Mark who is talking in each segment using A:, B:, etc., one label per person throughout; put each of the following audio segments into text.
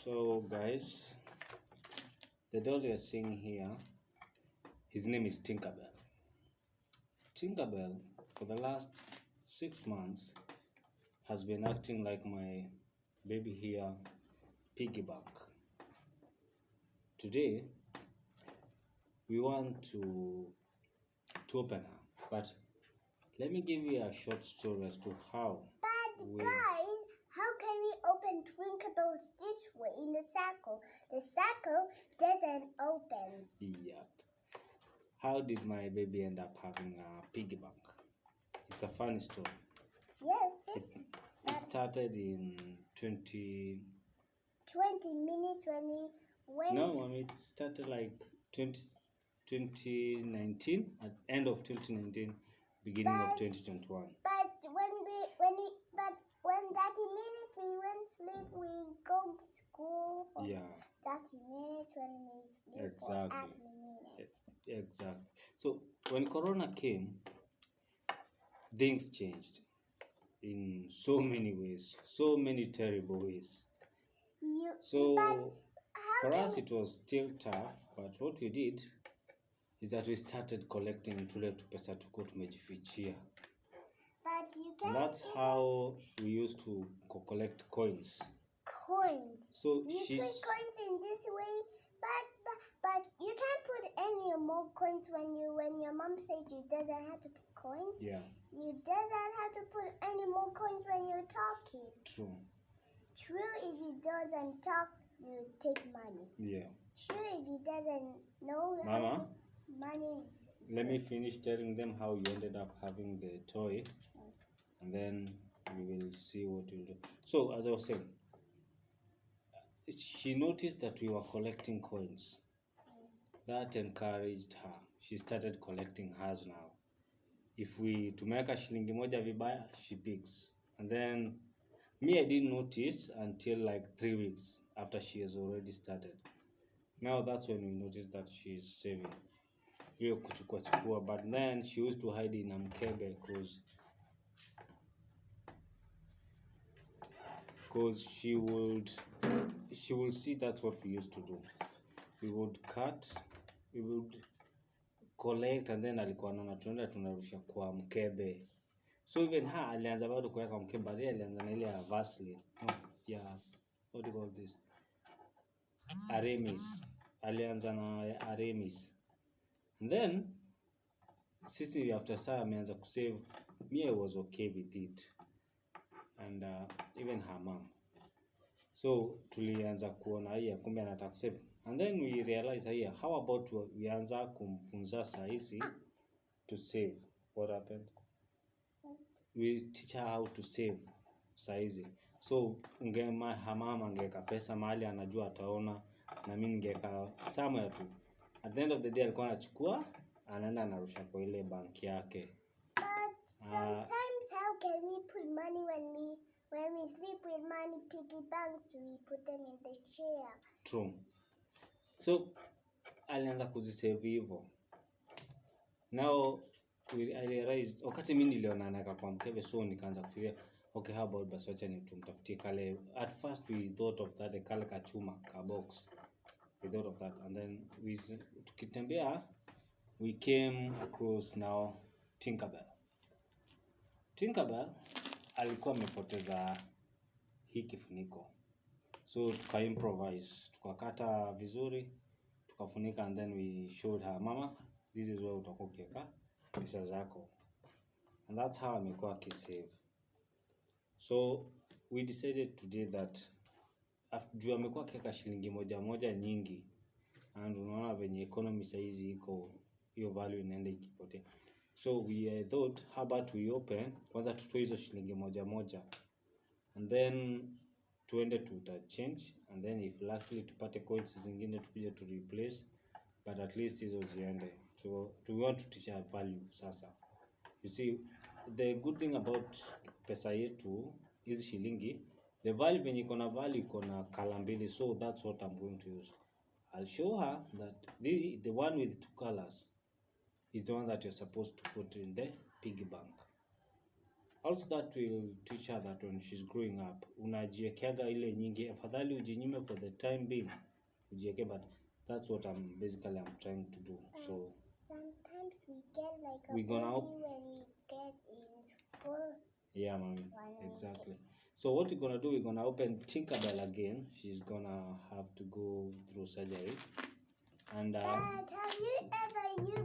A: So guys, the doll you're seeing here, his name is Tinkerbell. Tinkerbell, for the last 6 months, has been acting like my baby here, piggy bank. Today, we want to open her, but let me give you a short story as to how.
B: But guys, how can we open Tinkerbells this way in the circle? The circle doesn't open.
A: Yep. How did my baby end up having a piggy bank? It's a funny story.
B: Yes,
A: It started in 20
B: minutes when we went.
A: No, it started like 2019, at end of 2019, beginning of 2021.
B: But when 30 minutes we went sleep, we go to school for 30 minutes when we sleep for 30 minutes.
A: Exactly. So when Corona came, things changed in so many ways, so many terrible ways. So for us it was still tough, but what we did is that we started collecting tule pesa tuko tumejifichia.
B: But you
A: And that's how we used to collect coins. So
B: you put coins in this way, but you can't put any more coins when your mom said you doesn't have to put coins.
A: Yeah.
B: You doesn't have to put any more coins when you're talking.
A: True.
B: If you doesn't talk, you take money.
A: Yeah.
B: True if you doesn't know
A: Mama,
B: money is.
A: Let me finish telling them how you ended up having the toy, and then we will see what we'll do. So as I was saying, she noticed that we were collecting coins. That encouraged her. She started collecting hers now. If we tumeweka shilingi moja vibaya, she picks. And then me, I didn't notice until like 3 weeks after she has already started. Now that's when we noticed that she's saving. Hiyo kuchukua, but then she used to hide in a mkebe because she would see that's what we used to do. We would cut, we would collect, and then alikuwa anaona tunaenda tunarusha kwa mkebe. So even her alianza bado kuweka mkebe, but alianza na ile ya Vaseline. What do you call this? Aremis. Alianza na Aremis. And then sisi after saa ameanza kusave, me I was okay with it. And even her mom. So tulianza kuona haya kumbe anataka kusave. And then we realized haya, how about we anza kumfunza sahizi to save. What happened? We teach her how to save sahizi. So her mama angeka pesa mahali anajua ataona, na mimi ningeka somewhere tu. At the end of the day alikuwa anachukua anaenda anarusha kwa ile banki yake.
B: But sometimes how can we put money when we sleep with money piggy banks, we put them in the chair?
A: True. So alianza kuzisave hivyo. Now I realized wakati mimi niliona anaka kwa mkebe, so nikaanza kufikiria okay, how about basi wacha tumtafutie kale. At first we thought of that kale kachuma ka box. We thought of that, and then tukitembea we came across now Tinkerbell. Tinkerbell alikuwa amepoteza hii kifuniko, so tuka improvise, tukakata vizuri, tukafunika, and then we showed her, mama, this is where utakuwa ukiweka pesa zako. And that's how amekuwa akisave. So we decided today that juu amekuwa akiweka shilingi moja nyingi, and unaona venye economy saizi iko, hiyo value inaenda ikipotea. So we thought, how about we open, kwanza tutoe hizo shilingi moja, and then tuende change, and then if luckily tupate coins zingine tukuje to replace, but at least hizo ziende. So we want to teach her value sasa. You see, the good thing about pesa yetu hizi shilingi, the value venye iko na value iko na color mbili, so that's what I'm going to use. I'll show her that the one with 2 colors is the one that you're supposed to put in the piggy bank. Also that will teach her that when she's growing up, unajiekeaga ile nyingi, afadhali ujinyime for the time being, ujieke, but that's what I'm trying to do. So
B: sometimes we get like a
A: we're gonna
B: baby when we get in school.
A: Yeah, mommy, exactly. So what we're gonna do, we're gonna open Tinkerbell again. She's gonna have to go through surgery. And
B: Dad, have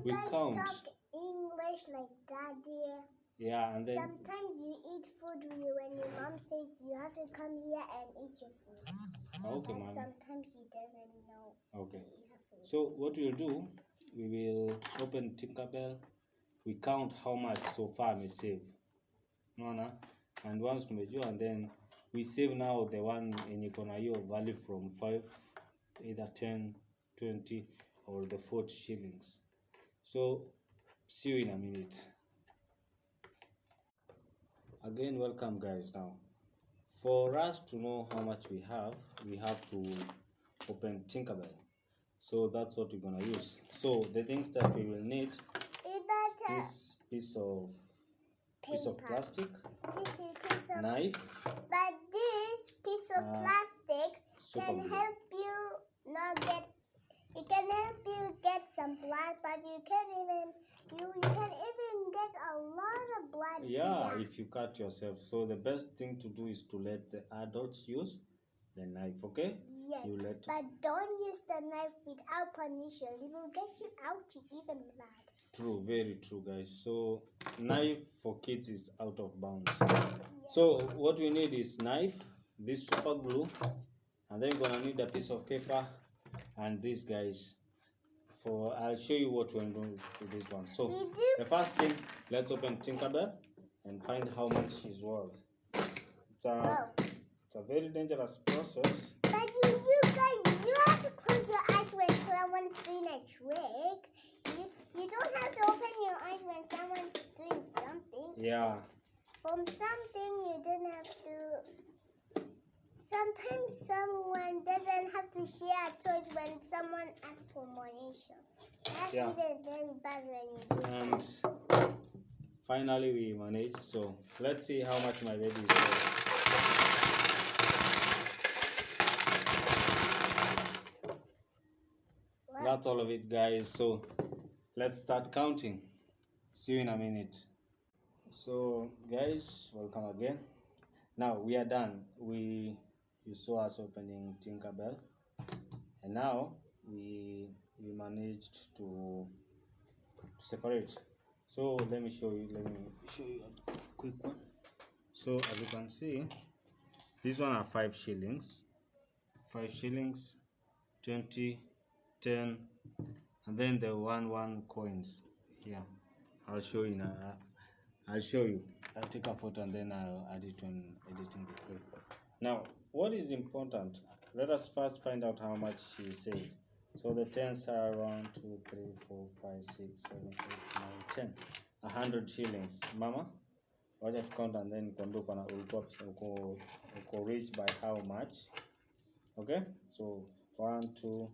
B: you guys
A: count.
B: talk English like that, dear?
A: Yeah, and then
B: sometimes you eat food when your mom says you have to come here and eat your food.
A: Okay,
B: and
A: mom.
B: sometimes you doesn't know.
A: Okay. So what we'll do, we will open Tinkerbell. We count how much so far we save. No. And once tumejua, and then we save now the one yenye kona hiyo value from 5, either 10, 20 or the 40 shillings. So see you in a minute. Again, welcome guys. Now for us to know how much we have to open Tinkerbell. So that's what we're gonna use. So the things that we will need is this piece of plastic, knife.
B: But this piece of plastic can help you not get. It can help you get some blood, but you can even get a lot of blood.
A: Yeah, if you cut yourself. So the best thing to do is to let the adults use the knife, okay?
B: Yes, but don't use the knife without permission. It will get you out to even blood.
A: True, very true, guys. So knife for kids is out of bounds. Yes. So what we need is knife, this super glue, and then we're gonna need a piece of paper and these guys. I'll show you what we're doing with this one. So the first thing, let's open Tinkerbell and find how much she's worth. It's a very dangerous process.
B: But you guys, you have to close your eyes when someone's doing a trick. You don't have to open your eyes when someone's doing something.
A: Yeah.
B: From something you don't have to. Sometimes someone doesn't have to share toys when someone asks for donation. That's even very bad when you do.
A: And finally we managed. So let's see how much my baby is worth. That's all of it, guys. So let's start counting. See you in a minute. So guys, welcome again. Now we are done. You saw us opening Tinkerbell, and now we managed to separate. So let me show you a quick one. So as you can see, this one are 5 shillings, 20, 10, and then the 1 coins here. I'll show you. I'll take a photo and then I'll add it when editing the clip. Now, what is important? Let us first find out how much she saved. So the 10s are 1, 2, 3, 4, 5, 6, 7, 8, 9, 10. 100 shillings. Mama, watch it count and then uko reach by how much? Okay? So 1, 2,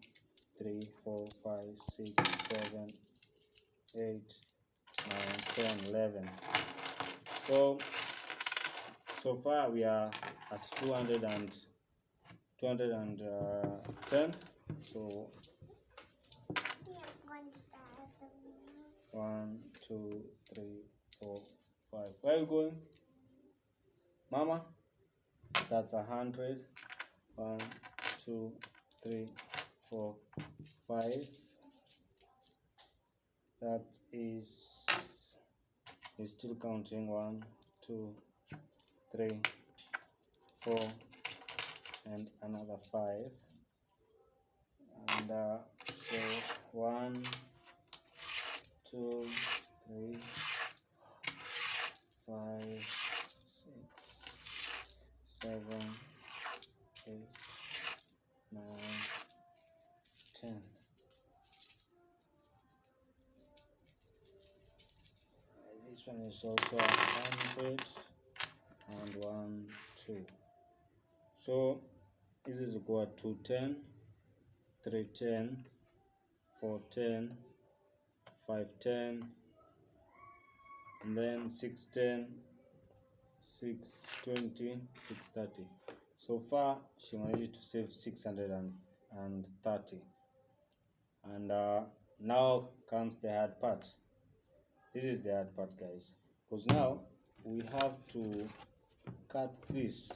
A: 3, 4, 5, 6, 7, 8, 9, 10, 11. So far we are at 210. So 1, 2, 3, 4, 5. Where are you going, Mama? That's 100. 1, 2, 3, 4, 5. That is still counting. 1, 2, 3, 4, and another 5. And so 1, 2, 3, 5, 6, 7, 8, 9, 10. This one is also 100 and 1, 2. So this is equal to 10, 310, 410, 510, and then 610, 620, 630. So far, she managed to save 630. And now comes the hard part. This is the hard part, guys, because now we have to cut this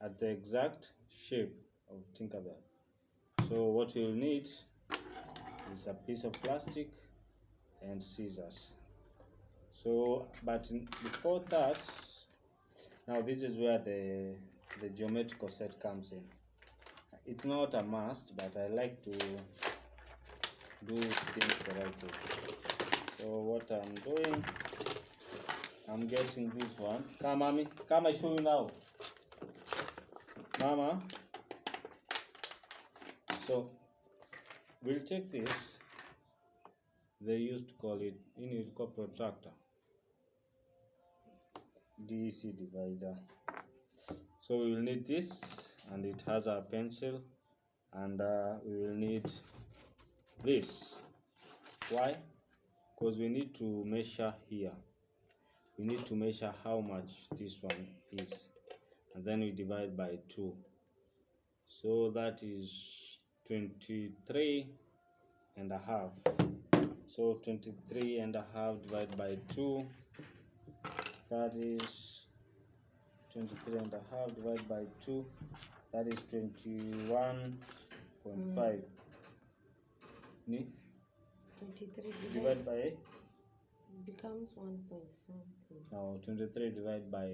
A: at the exact shape of Tinkerbell. So what we'll need is a piece of plastic and scissors. So, but before that, now this is where the geometrical set comes in. It's not a must, but I like to do things the right way. So what I'm doing, I'm getting this one. Come, mommy, come, I show you now. Mama. So we'll take this. They used to call it in a protractor, DEC divider. So we will need this, and it has a pencil, and we will need this. Why? Because we need to measure here. We need to measure how much this one is, and then we divide by 2. So that is 23.5. So 23.5 divided by 2, that is 23.5 divided by 2, that is 21.5.
C: 23
A: divided by
C: becomes 1 point something.
A: now 23 divided by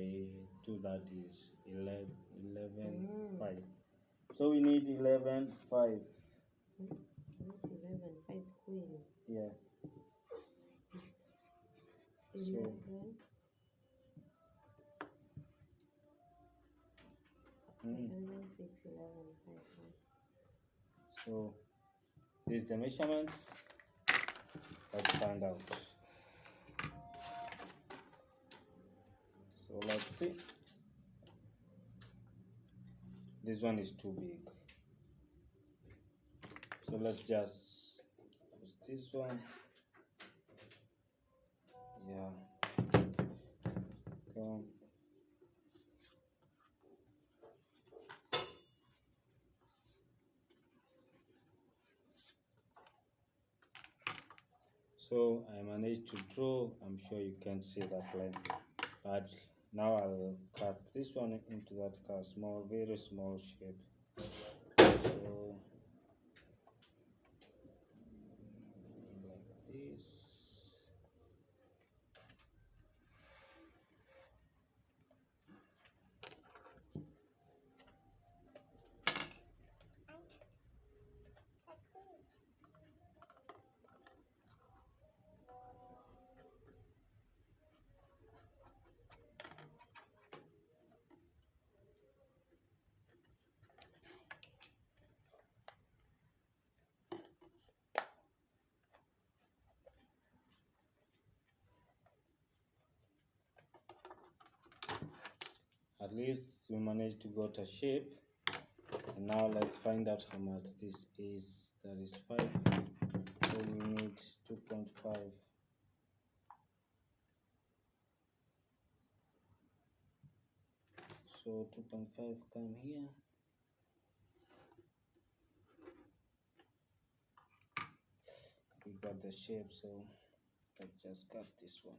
A: 2, that is 11.5. So we need 11.5.
C: Is it 11.5 queen?
A: Yeah.
C: It's
A: So
C: 11.6, 11.5.
A: So these are the measurements. Let's find out. So let's see. This one is too big. So let's just use this one. Yeah. Come. So I managed to draw. I'm sure you can't see that line, but now I'll cut this one into that small, very small shape. So like this. At least we managed to get a shape. And now let's find out how much this is. That is 5. So we need 2.5. So 2.5 come here. We got the shape, so let's just cut this one.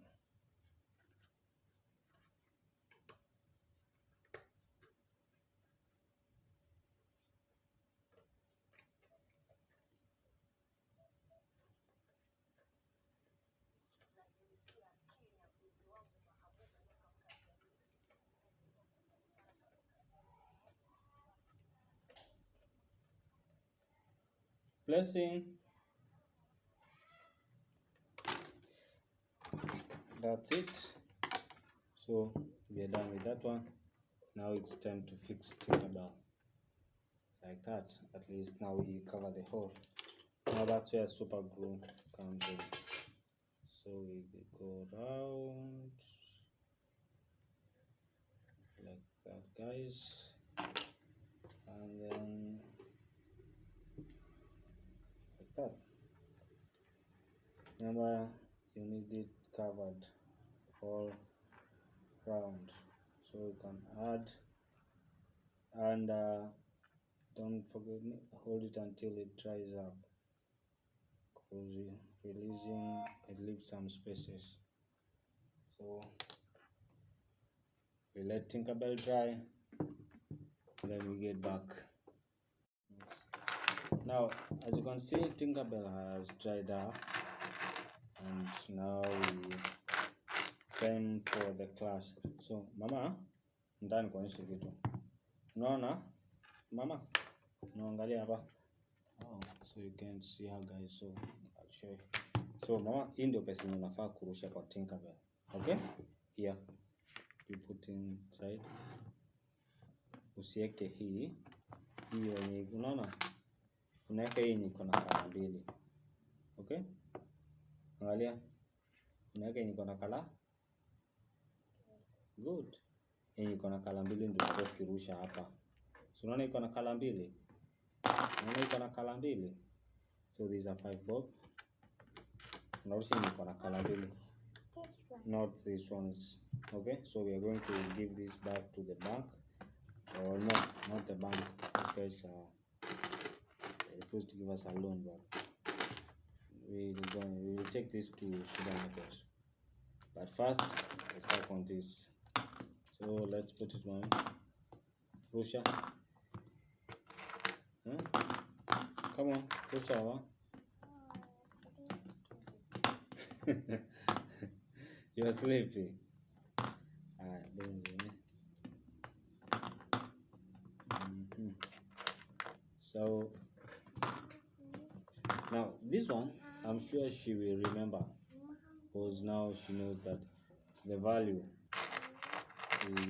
A: Blessing. That's it. So we are done with that one. Now it's time to fix Tinkerbell. Like that. At least now we cover the hole. Now that's where super glue comes in. So we go round like that, guys, and then like that. Remember, you need it covered all round. So you can add, and don't forget, hold it until it dries up, because releasing it leaves some spaces. So we let Tinkerbell dry, then we get back. Now, as you can see, Tinkerbell has dried up, and now we time for the class. So mama, ndani kuonyesha kitu. Unaona? Mama, unaangalia hapa. Oh, so you can see her guys, so I'll show you. So mama, hii ndio pesa unafaa kurusha kwa Tinkerbell. Okay? Here. You put inside. Usiweke hii yenye unaona? Unaweka hii yenye iko na kala mbili. Okay? Angalia. Unaweka yenye iko na kala. Good. Yenye iko na kala mbili ndio tukirusha hapa. So unaona iko na kala mbili. Unaona iko na kala mbili. So these are 5 bob. Unarusha yenye iko na kala mbili. Not these ones. Okay? So we are going to give this back to the bank. Or no, not the bank. These guys refused to give us a loan, but we will take this to supermarket. But first, let's work on this. So let's put it on. Rusha. Huh? Come on, Rusha. You're sleepy. So now this one, I'm sure she will remember, because now she knows that the value is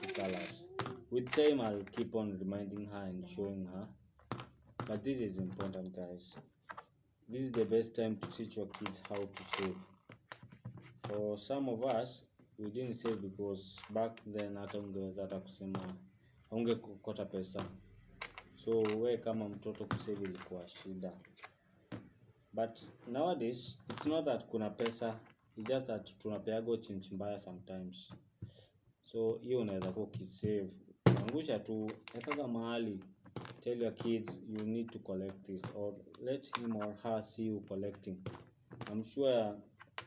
A: 2 colors. With time, I'll keep on reminding her and showing her. But this is important, guys. This is the best time to teach your kids how to save. For some of us, we didn't save because back then hata ungeweza kusema ungekota pesa. So we kama mtoto kusave ilikuwa shida. But nowadays, it's not that kuna pesa, it's just that tunapeago chinchi mbaya sometimes. So hiyo unaweza kuwa ukisave. Angusha tu, ekaga mahali. Tell your kids you need to collect this, or let him or her see you collecting. I'm sure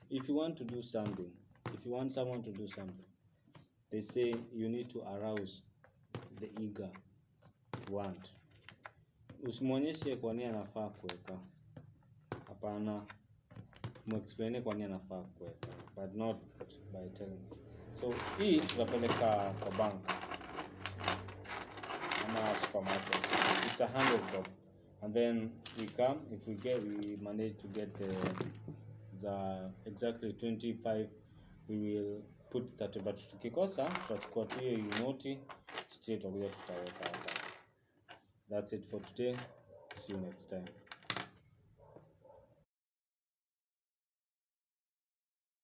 A: if you want to do something, if you want someone to do something, they say you need to arouse the eager want. Usimwonyeshe kwa nini anafaa kuweka. Hapana, muexplain kwa nini anafaa kuweka, but not by telling. So hii tutapeleka kwa bank ama supermarket. It's 100 bob, and then we come, if we manage to get the exactly 25, we will put 30, but tukikosa tutachukua tu hiyo noti straight, tutakuja tutaweka hapa. That's it for today. See you next time.